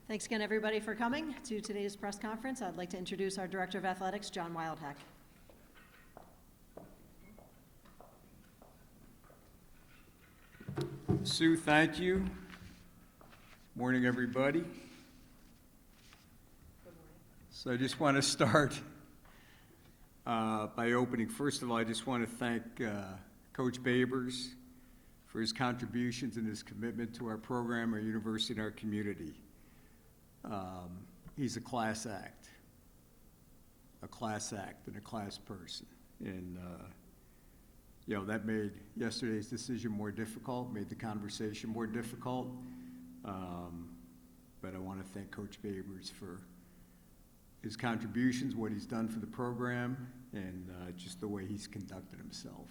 Thanks again, everybody, for coming to today's press conference. I'd like to introduce our Director of Athletics, John Wildhack. Sue, thank you. Morning, everybody. Good morning. So I just want to start by opening. First of all, I just want to thank Coach Babers for his contributions and his commitment to our program, our university, and our community. He's a class act and a class person. And, that made yesterday's decision more difficult, made the conversation more difficult. But I want to thank Coach Babers for his contributions, what he's done for the program, and just the way he's conducted himself.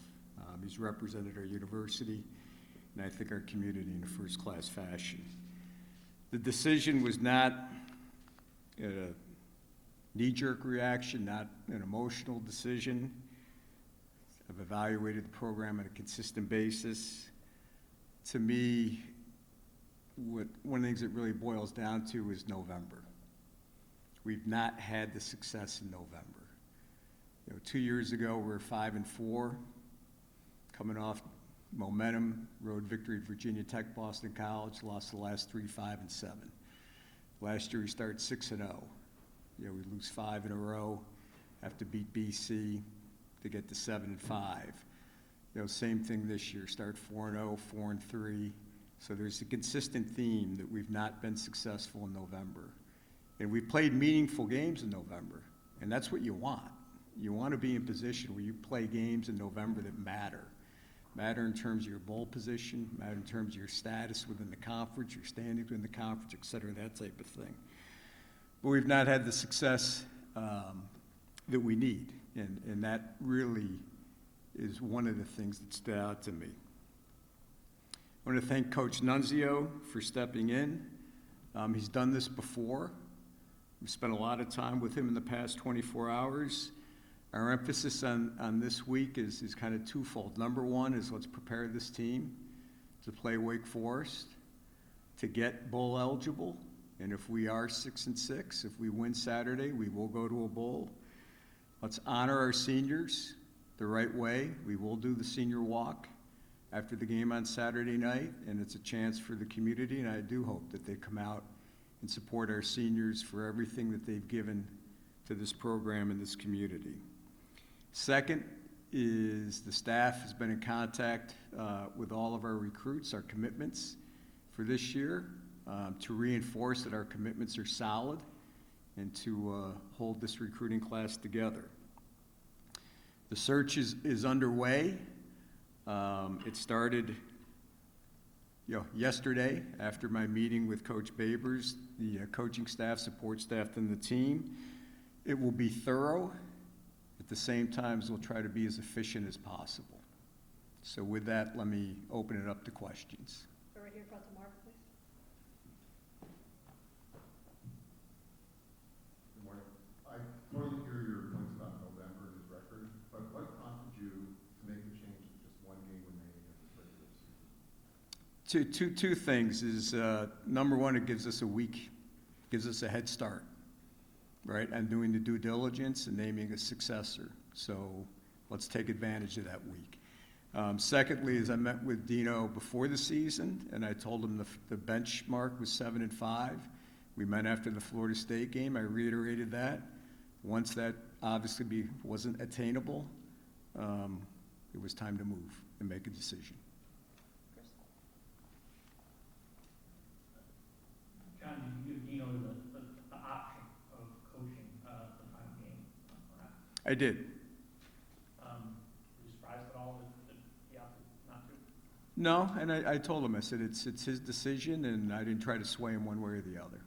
He's represented our university, and I think our community in a first-class fashion. The decision was not a knee-jerk reaction, not an emotional decision. I've evaluated the program on a consistent basis. To me, one of the things it really boils down to is November. We've not had the success in November. 2 years ago, we were 5-4, coming off momentum, road victory at Virginia Tech, Boston College, lost the last 3, 5-7. Last year we started 6-0. We lose 5 in a row, have to beat BC to get to 7-5. Same thing this year, start 4-0, 4-3. So there's a consistent theme that we've not been successful in November. And we played meaningful games in November, and that's what you want. You want to be in position where you play games in November that matter in terms of your bowl position, matter in terms of your status within the conference, your standings within the conference, et cetera, that type of thing. But we've not had the success that we need, and that really is one of the things that stood out to me. I want to thank Coach Nunzio for stepping in. He's done this before. We've spent a lot of time with him in the past 24 hours. Our emphasis on this week is kind of twofold. Number one is let's prepare this team to play Wake Forest, to get bowl eligible. And if we are 6-6, if we win Saturday, we will go to a bowl. Let's honor our seniors the right way. We will do the senior walk after the game on Saturday night, and it's a chance for the community, and I do hope that they come out and support our seniors for everything that they've given to this program and this community. Second is the staff has been in contact with all of our recruits, our commitments for this year, to reinforce that our commitments are solid and to hold this recruiting class together. The search is underway. It started yesterday after my meeting with Coach Babers, the coaching staff, support staff, and the team. It will be thorough. At the same time, we'll try to be as efficient as possible. So with that, let me open it up to questions. Right here, front to Mark, please. Good morning. I totally hear your points about November and his record, but what prompted you to make the change with just one game remaining of this regular season? Two things is, number one, it gives us a week, gives us a head start, right, on doing the due diligence and naming a successor. So let's take advantage of that week. Secondly, is I met with Dino before the season, and I told him the benchmark was 7-5. We met after the Florida State game. I reiterated that. Once that obviously wasn't attainable, it was time to move and make a decision. John, did you give Dino the option of coaching the final game or not? I did. Were you surprised at all that he opted not to? No, and I told him, I said, it's his decision, and I didn't try to sway him one way or the other.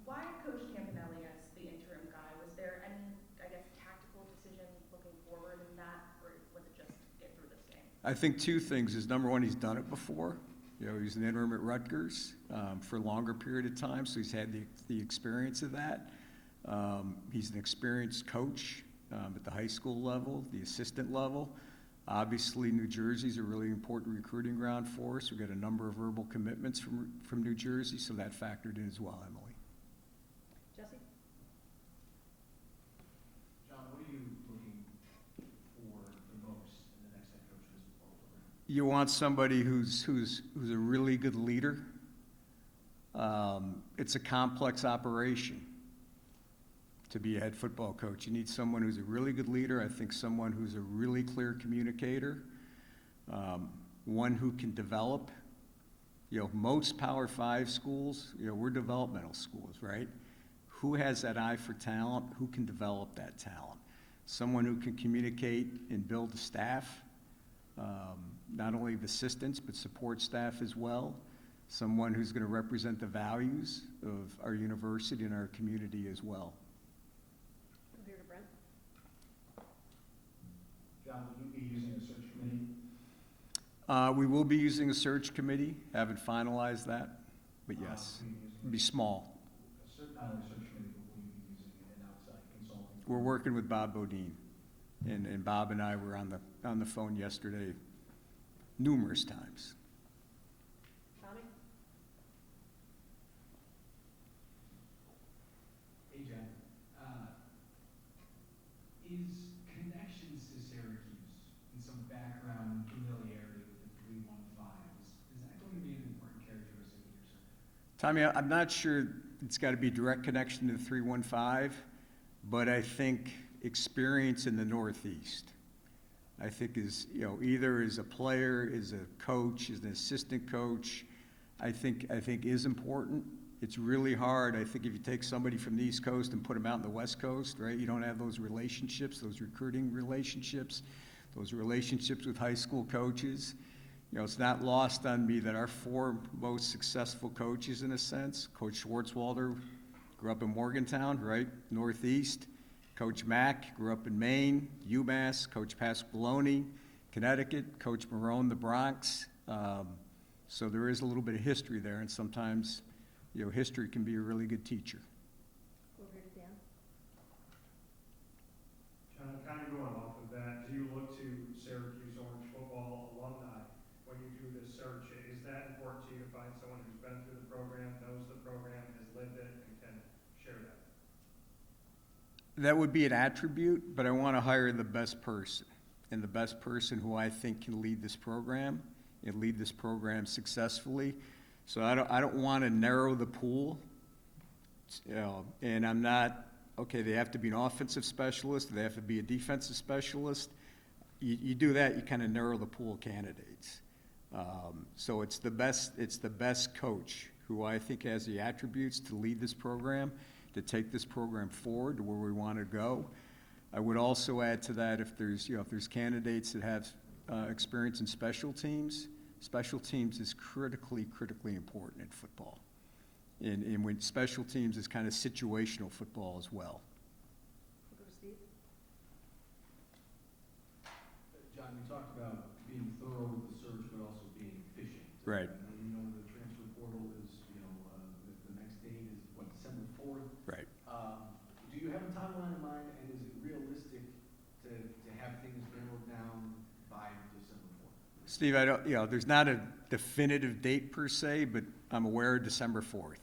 Why Coach Campanelli as the interim guy? Was there any, tactical decision looking forward in that, or was it just get through this game? I think two things is, number one, he's done it before. He's an interim at Rutgers for a longer period of time, so he's had the experience of that. He's an experienced coach at the high school level, the assistant level. Obviously, New Jersey's a really important recruiting ground for us. We got a number of verbal commitments from New Jersey, so that factored in as well, Emily. Jesse? John, what are you looking for the most in the next head coach of this football program? You want somebody who's a really good leader. It's a complex operation to be a head football coach. You need someone who's a really good leader. I think someone who's a really clear communicator, one who can develop. Most Power 5 schools, we're developmental schools, right? Who has that eye for talent? Who can develop that talent? Someone who can communicate and build the staff, not only the assistants, but support staff as well. Someone who's going to represent the values of our university and our community as well. Over here to Brent. John, will you be using a search committee? We will be using a search committee. Haven't finalized that, but yes, Will you be it'll using be small. not only a search committee, but will you be using an outside consulting? We're working with Bob Bodine, and Bob and I were on the phone yesterday numerous times. Tommy? Hey, Jen, is connections to Syracuse and some background and familiarity with the 315, is that going to be an important characteristic of your search? Tommy, I'm not sure it's got to be a direct connection to the 315, but I think experience in the Northeast, I think is, either as a player, as a coach, as an assistant coach, I think is important. It's really hard, I think, if you take somebody from the East Coast and put them out in the West Coast, right? You don't have those relationships, those recruiting relationships, those relationships with high school coaches. It's not lost on me that our four most successful coaches, in a sense, Coach Schwartzwalder grew up in Morgantown, right, Northeast. Coach Mack grew up in Maine, UMass. Coach Pasqualoni, Connecticut. Coach Marone, the Bronx. So there is a little bit of history there, and sometimes, history can be a really good teacher. Over here to Dan. John, kind of going off of that, do you look to Syracuse Orange football alumni when you do this search? Is that important to you to find someone who's been through the program, knows the program, has lived it, and can share that? That would be an attribute, but I want to hire the best person, and the best person who I think can lead this program and lead this program successfully. So I don't want to narrow the pool, and I'm not, okay, they have to be an offensive specialist, they have to be a defensive specialist. You do that, you kind of narrow the pool of candidates. So it's the best coach who I think has the attributes to lead this program, to take this program forward to where we want to go. I would also add to that, if there's candidates that have experience in special teams is critically important in football. And when special teams is kind of situational football as well. We'll go to Steve. John, you talked about being thorough with the search, but also being efficient. Right. The transfer portal is, the next date is, December 4th? Right. Do you have a timeline in mind, and is it realistic to have things narrowed down by December 4th? Steve, there's not a definitive date per se, but I'm aware of December 4th.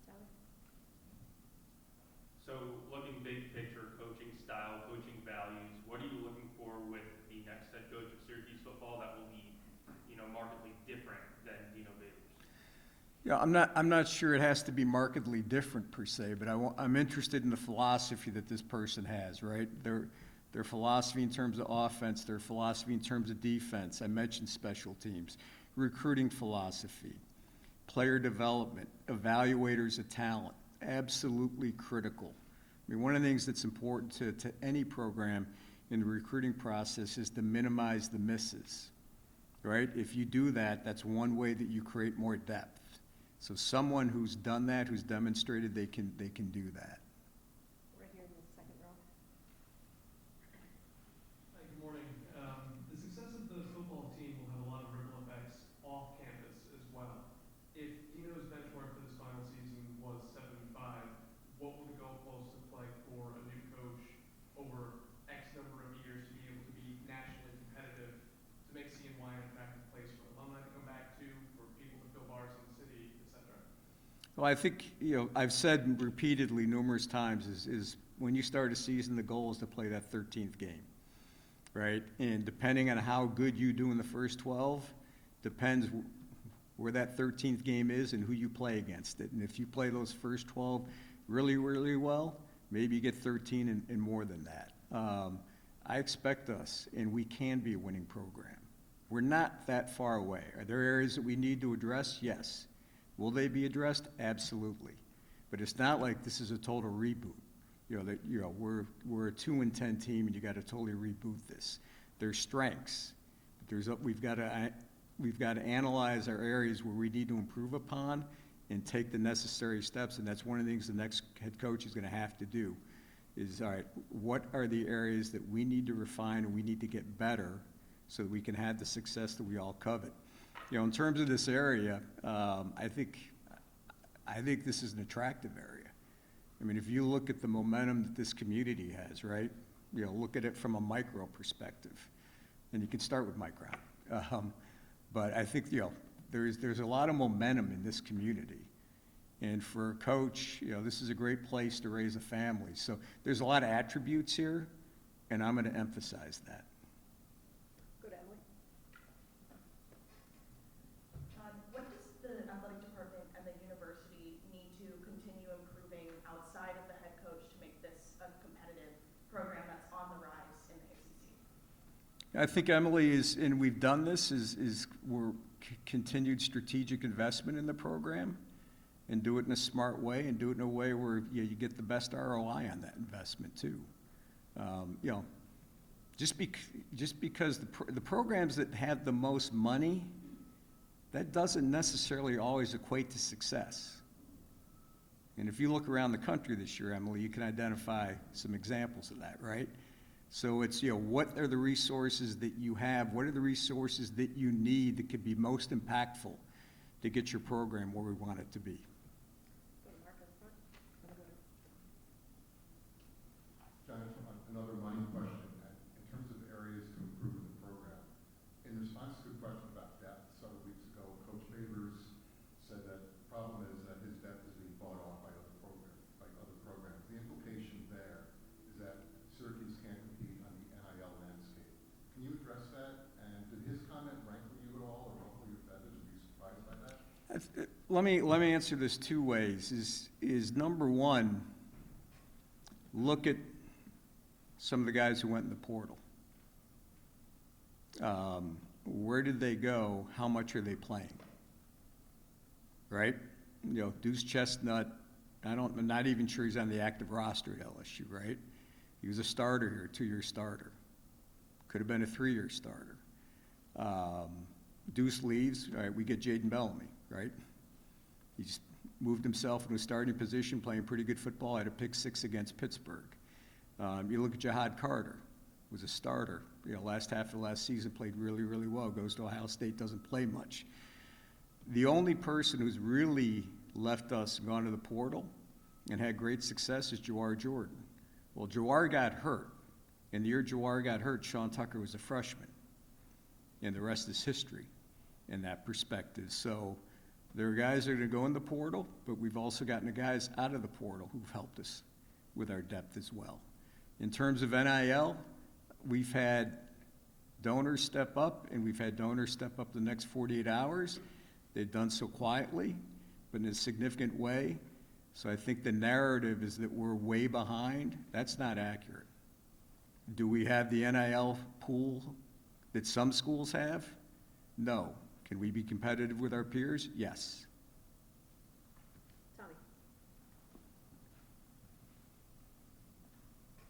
Tyler? So looking big picture, coaching style, coaching values, what are you looking for with the next head coach of Syracuse football that will be, markedly different than Dino Baylor's? Yeah, I'm not sure it has to be markedly different per se, but I'm interested in the philosophy that this person has, right? Their philosophy in terms of offense, their philosophy in terms of defense. I mentioned special teams, recruiting philosophy, player development, evaluators of talent, absolutely critical. I mean, one of the things that's important to any program in the recruiting process is to minimize the misses, right? If you do that, that's one way that you create more depth. So someone who's done that, who's demonstrated they can do that. Right here in the second row. Hi, good morning. The success of the football team will have a lot of ripple effects off campus as well. If Dino's benchmark for this final season was 75, what would the goalposts look like for a new coach over X number of years to be able Well, I think, I've said repeatedly numerous times is when you start a season, the goal is to play that 13th game, right? And depending on how good you do in the first 12, depends where that 13th game is and who you play against it. And if you play those first 12 really, really well, maybe you get 13 and more than that. I expect us, and we can be a winning program. We're not that far away. Are there areas that we need to address? Yes. Will they be addressed? Absolutely. But it's not like this is a total reboot. We're a 2-10 team, and you got to totally reboot this. There's strengths. We've got to analyze our areas where we need to improve upon and take the necessary steps, and that's one of the things the next head coach is going to have to do. Is, all right, what are the areas that we need to refine and we need to get better so that we can have the success that we all covet? In terms of this area, I think this is an attractive area. I mean, if you look at the momentum that this community has, right? Look at it from a micro perspective, and you can start with micron. But I think there's a lot of momentum in this community, and for a coach, this is a great place to raise a family. So there's a lot of attributes here, and I'm going to emphasize that. Good, Emily. What does the athletic department and the university need to continue improving outside of the head coach to make this a competitive program that's on the rise in the ACC? I think Emily and we've done this, we're continued strategic investment in the program and do it in a smart way and do it in a way where you get the best ROI on that investment too. Just because the programs that have the most money, that doesn't necessarily always equate to success. And if you look around the country this year, Emily, you can identify some examples of that, right? So it's, what are the resources that you have? What are the resources that you need that could be most impactful to get your program where we want it to be? John, another money question. In terms of areas to improve in the program, in response to a question about depth several weeks ago, Coach Favors said that the problem is that his depth is being bought off by other programs. The implication there is that Syracuse can't compete on the NIL landscape. Can you address that? And did his comment rankle you at all, or ruffle your feathers? Were you surprised by that? Let me answer this two ways. Is number one, look at some of the guys who went in the portal. Where did they go? How much are they playing? Right? Deuce Chestnut, I'm not even sure he's on the active roster at LSU, right? He was a starter here, a 2-year starter. Could have been a 3-year starter. Deuce leaves, all right, we get Jaden Bellamy, right? He just moved himself into a starting position, playing pretty good football, had a pick 6 against Pittsburgh. You look at Jihad Carter, was a starter. Last half of last season played really, really well. Goes to Ohio State, doesn't play much. The only person who's really left us and gone to the portal and had great success is Jawar Jordan. Well, Jawar got hurt. And the year Jawar got hurt, Sean Tucker was a freshman. And the rest is history in that perspective. So there are guys that are going to go in the portal, but we've also gotten the guys out of the portal who've helped us with our depth as well. In terms of NIL, we've had donors step up, and we've had donors step up the next 48 hours. They've done so quietly, but in a significant way. So I think the narrative is that we're way behind. That's not accurate. Do we have the NIL pool that some schools have? No. Can we be competitive with our peers? Yes. Tommy.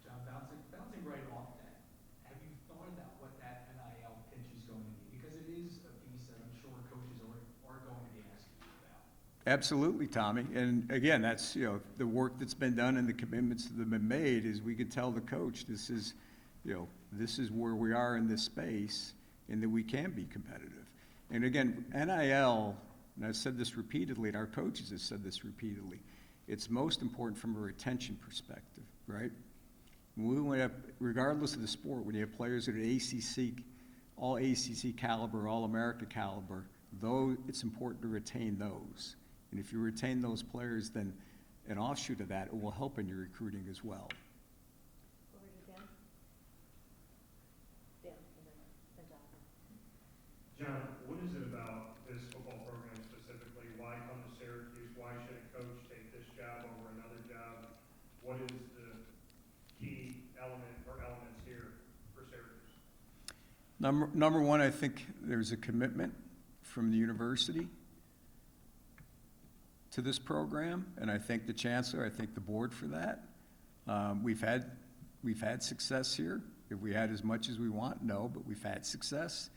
John, bouncing right off that, have you thought about what that NIL pitch is going to be? Because it is a piece that I'm sure coaches are going to be asking you about. Absolutely, Tommy. And again, that's, the work that's been done and the commitments that have been made is we could tell the coach this is where we are in this space and that we can be competitive. And again, NIL, and I've said this repeatedly, and our coaches have said this repeatedly, it's most important from a retention perspective, right? When we have, regardless of the sport, when you have players that are ACC, all ACC caliber, all America caliber, though it's important to retain those. And if you retain those players, then an offshoot of that, it will help in your recruiting as well. Over to Dan. Dan, and then Jonathan. John, what is it about this football program specifically? Why come to Syracuse? Why should a coach take this job over another job? What is the key element or elements here for Syracuse? Number one, I think there's a commitment from the university to this program, and I thank the chancellor, I thank the board for that. We've had success here. If we had as much as we want, no, but we've had success.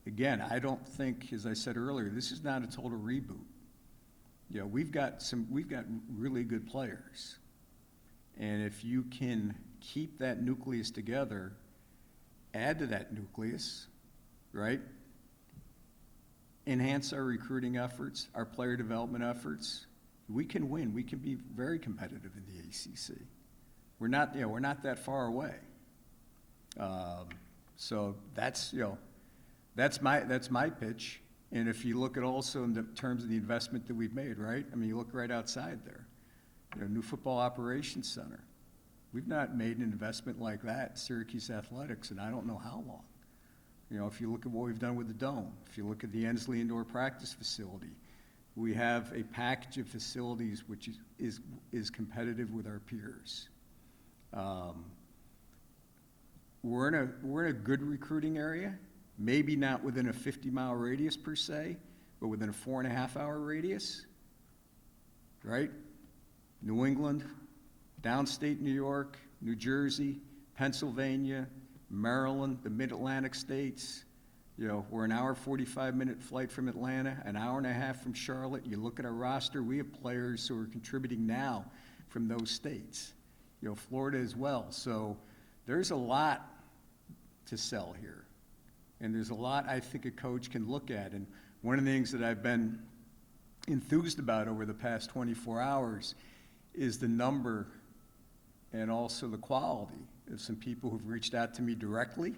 Again, I don't think, as I said earlier, this is not a total reboot. You know, we've got really good players. And if you can keep that nucleus together, add to that nucleus, right? Enhance our recruiting efforts, our player development efforts, we can win. We can be very competitive in the ACC. We're not that far away. So that's my pitch. And if you look at also in the terms of the investment that we've made, right? I mean, you look right outside there. You know, new football operations center. We've not made an investment like that, Syracuse Athletics, and I don't know how long. You know, if you look at what we've done with the Dome, if you look at the Ensley Indoor Practice Facility, we have a package of facilities which is competitive with our peers. We're in a good recruiting area, maybe not within a 50-mile radius per se, but within a 4.5-hour radius, right? New England, downstate New York, New Jersey, Pennsylvania, Maryland, the mid-Atlantic states. You know, we're an hour, 45-minute flight from Atlanta, an hour and a half from Charlotte. You look at our roster, we have players who are contributing now from those states. You know, Florida as well. So there's a lot to sell here. And there's a lot I think a coach can look at. And one of the things that I've been enthused about over the past 24 hours is the number and also the quality of some people who've reached out to me directly,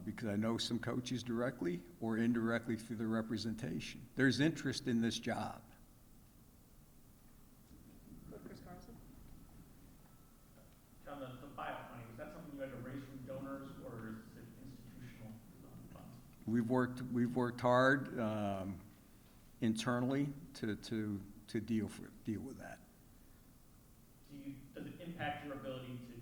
because I know some coaches directly or indirectly through their representation. There's interest in this job. Chris Carlson. John, the buyout money, was that something you had to raise from donors, or is it institutional funds? We've worked hard internally to deal with that. Does it impact your ability to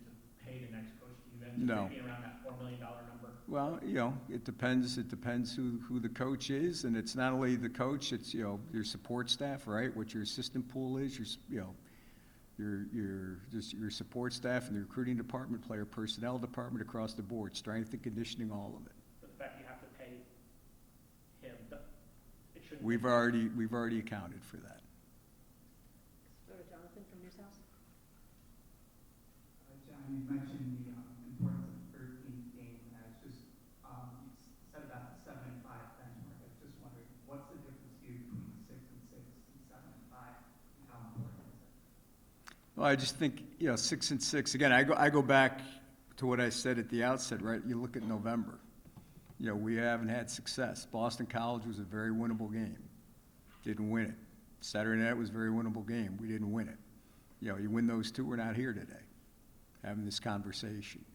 pay the next coach? Do you No. anticipate being around that $4 million number? Well, you know, it depends who the coach is, and it's not only the coach, it's, you know, your support staff, right? What your assistant pool is, your support staff and the recruiting department, player personnel department across the board, strength and conditioning, all of it. But the fact you have to pay him, it shouldn't. We've already accounted for that. Go to Jonathan from Newshouse. John, you mentioned the importance of the 13th game, and I was just, you said about the 7 and 5 benchmark. I was just wondering, what's the difference to you between 6 and 6 and 7 and 5, and how important is it? Well, I just think, you know, 6 and 6. Again, I go back to what I said at the outset, right? You look at November. You know, we haven't had success. Boston College was a very winnable game. Didn't win it. Saturday night was a very winnable game. We didn't win it. You know, you win those two, we're not here today having this conversation.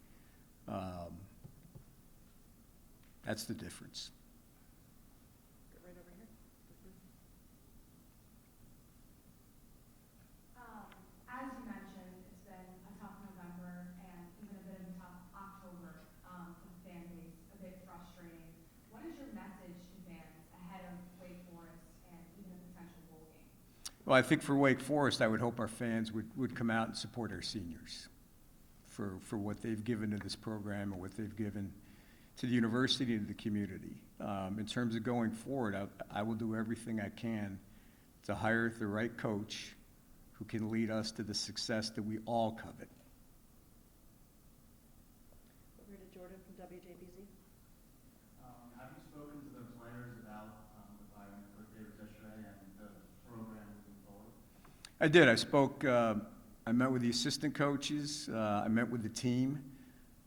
That's the difference. Get right over here. As you mentioned, it's been a tough November and even a bit of a tough October for the fan base, a bit frustrating. What is your message to fans ahead of Wake Forest and even a potential bowl game? Well, I think for Wake Forest, I would hope our fans would come out and support our seniors for what they've given to this program and what they've given to the university and to the community. In terms of going forward, I will do everything I can to hire the right coach who can lead us to the success that we all covet. Over to Jordan from WJBZ. Have you spoken to the players about the firing of Coach Davis yesterday and the program moving forward? I did. I met with the assistant coaches, I met with the team,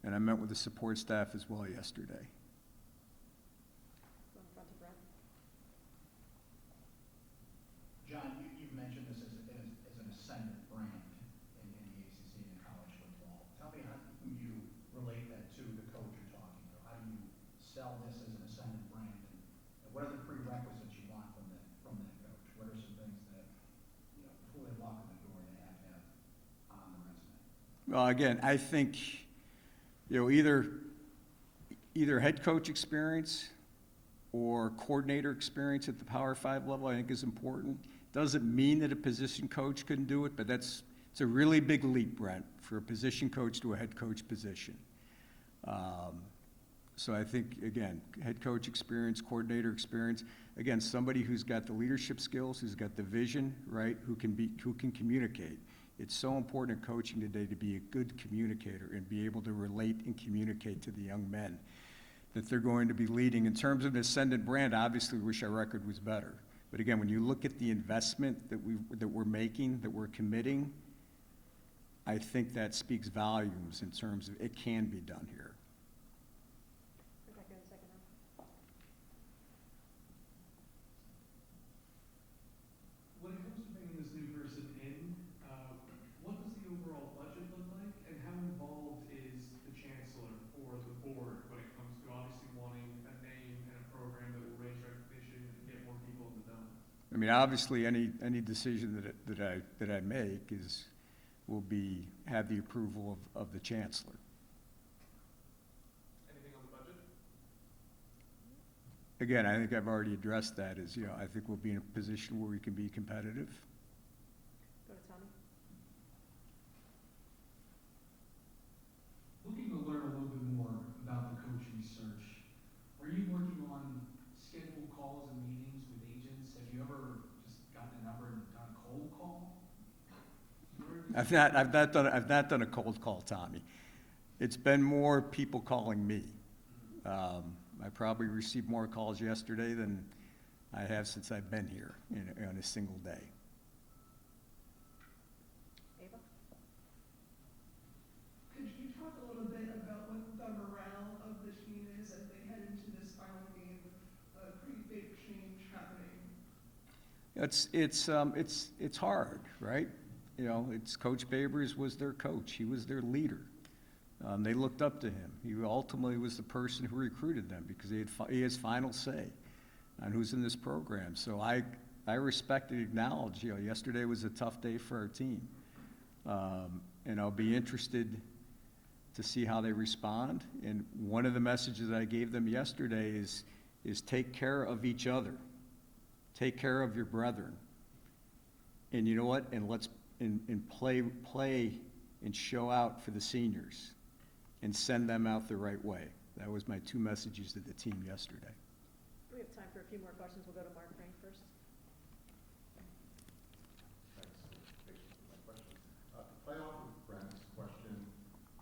and I met with the support staff as well yesterday. Go in front to Brent. Well, again, I think, either head coach experience or coordinator experience at the Power 5 level, I think is important. Doesn't mean that a position coach couldn't do it, but it's a really big leap, Brent, for a position coach to a head coach position. So I think, again, head coach experience, coordinator experience, again, somebody who's got the leadership skills, who's got the vision, right, who can communicate. It's so important in coaching today to be a good communicator and be able to relate and communicate to the young men that they're going to be leading. In terms of an ascendant brand, obviously we wish our record was better. But again, when you look at the investment that we're making, that we're committing, I think that speaks volumes in terms of it can be done here. Rebecca, in a second now. When it comes to bringing this new person in, what does the overall budget look like, and how involved is the chancellor or the board when it comes to obviously wanting a name and a program that will raise recognition and get more people in the dome? I mean, obviously, any decision that I make will have the approval of the chancellor. Anything on the budget? Again, I think I've already addressed that. I think we'll be in a position where we can be competitive. Go to Tommy. Looking to learn a little bit more about the coaching search, are you working on scheduled calls and meetings with agents? Have you ever just gotten a number and done a cold call? I've not done a cold call, Tommy. It's been more people calling me. I probably received more calls yesterday than I have since I've been here on a single day. Ava? Could you talk a little bit about what the morale of the team is as they head into this final game with a pretty big change happening? It's hard, right? It's Coach Babers was their coach. He was their leader. They looked up to him. He ultimately was the person who recruited them because he has final say on who's in this program. So I respect and acknowledge, yesterday was a tough day for our team. And I'll be interested to see how they respond. And one of the messages I gave them yesterday is take care of each other. Take care of your brethren. And you know what? And let's play and show out for the seniors and send them out the right way. That was my two messages to the team yesterday. We have time for a few more questions. We'll go to Mark Frank first. Thanks for my question. To play off of Brent's question,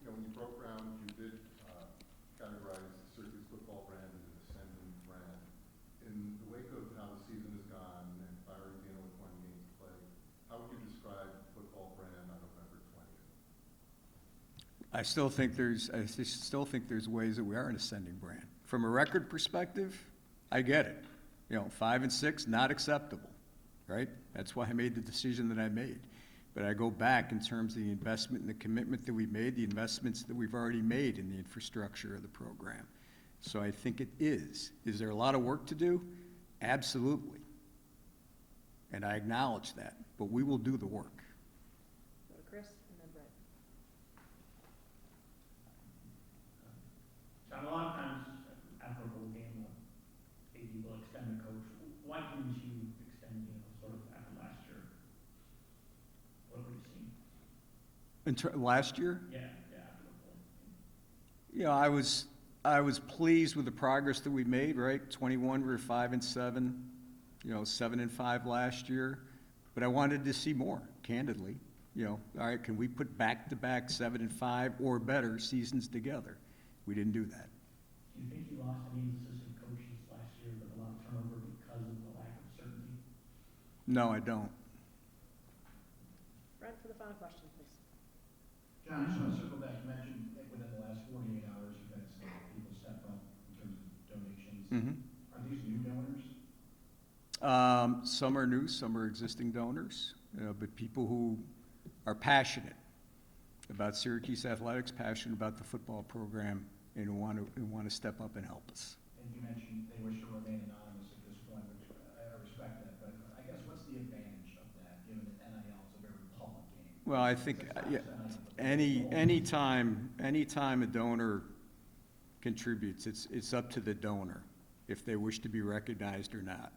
when you broke ground, you did categorize the Syracuse football brand as an ascendant brand. In the wake of how the season has gone and firing Dino with one game to play, how would you describe the football brand on November 20th? I still think there's ways that we are an ascending brand. From a record perspective, I get it. 5 and 6, not acceptable, right? That's why I made the decision that I made. But I go back in terms of the investment and the commitment that we made, the investments that we've already made in the infrastructure of the program. So I think it is. Is there a lot of work to do? Absolutely. And I acknowledge that, but we will do the work. Go to Chris and then Brett. John, a lot of times after a bowl game, AD will extend the coach. Why didn't you extend, sort of after last year? What have we seen? Last year? Yeah, after the bowl game. Yeah, I was pleased with the progress that we made, right? 21, we were 5 and 7, 7 and 5 last year. But I wanted to see more, candidly. All right, can we put back-to-back 7 and 5 or better seasons together? We didn't do that. Do you think you lost any assistant coaches last year with a lot of turnover because of the lack of certainty? No, I don't. Brett, for the final question, please. John, I just want to circle back. You mentioned that within the last 48 hours, you've had some people step up in terms of donations. Mm-hmm. Are these new donors? Some are new, some are existing donors, but people who are passionate about Syracuse athletics, passionate about the football program, and who want to step up and help us. And you mentioned they wish to remain anonymous at this point, which I respect that, but I guess what's the advantage of that, given that NIL is a very public game? Well, I think, anytime a donor contributes, it's up to the donor if they wish to be recognized or not.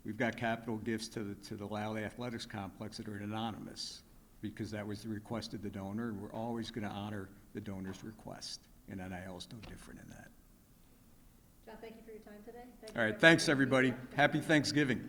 We've got capital gifts to the Lally Athletics Complex that are anonymous because that was the request of the donor, and we're always going to honor the donor's request, and NIL is no different in that. John, thank you for your time today. Thank you All right, for thanks, everybody. everybody. Happy Thanksgiving.